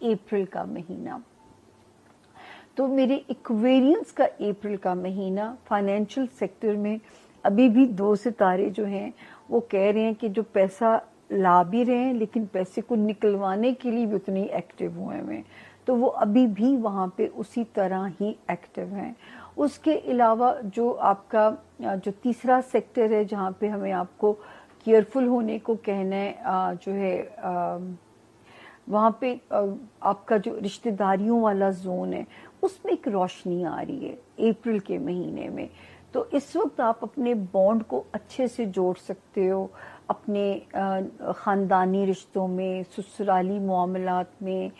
अप्रैल का महीना। तो मेरे एक्वेरियंस का अप्रैल का महीना फाइनेंशियल सेक्टर में अभी भी 2 सितारे जो हैं वो कह रहे हैं कि जो पैसा ला भी रहे हैं लेकिन पैसे को निकलवाने के लिए भी उतने ही एक्टिव हुए हैं, तो वो अभी भी वहाँ पे उसी तरह ही एक्टिव हैं। उसके अलावा जो आपका जो तीसरा सेक्टर है जहाँ पे हमें आपको केयरफुल होने को कहना है, जो है वहाँ पे आपका जो रिश्तेदारियों वाला जोन है उसमें एक रोशनी आ रही है अप्रैल के महीने में। तो इस वक्त आप अपने बॉन्ड को अच्छे से जोड़ सकते हो अपने ख़ानदानी रिश्तों में, ससुराली मामलात में,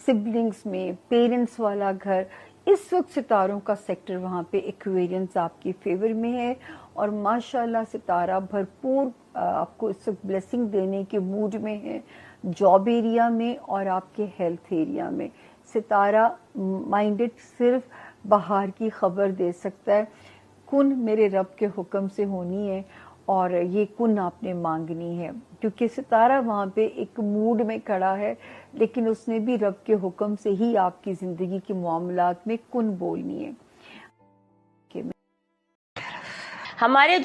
सिबलिंग्स में, पेरेंट्स वाला घर। इस वक्त सितारों का सेक्टर वहाँ पे एक्वेरियंस आपके फेवर में है और माशाल्लाह सितारा भरपूर आपको इस वक्त ब्लेसिंग देने के मूड में है, जॉब एरिया में और आपके हेल्थ एरिया में। सितारा माइंडेड सिर्फ बाहर की खबर दे सकता है, कुन मेरे रब के हुक्म से होनी है और ये कुन आपने मांगनी है, क्योंकि सितारा वहाँ पे एक मूड में खड़ा है लेकिन उसने भी रब के हुक्म से ही आपकी ज़िंदगी के मामलात में कुन बोलनी है। हमारे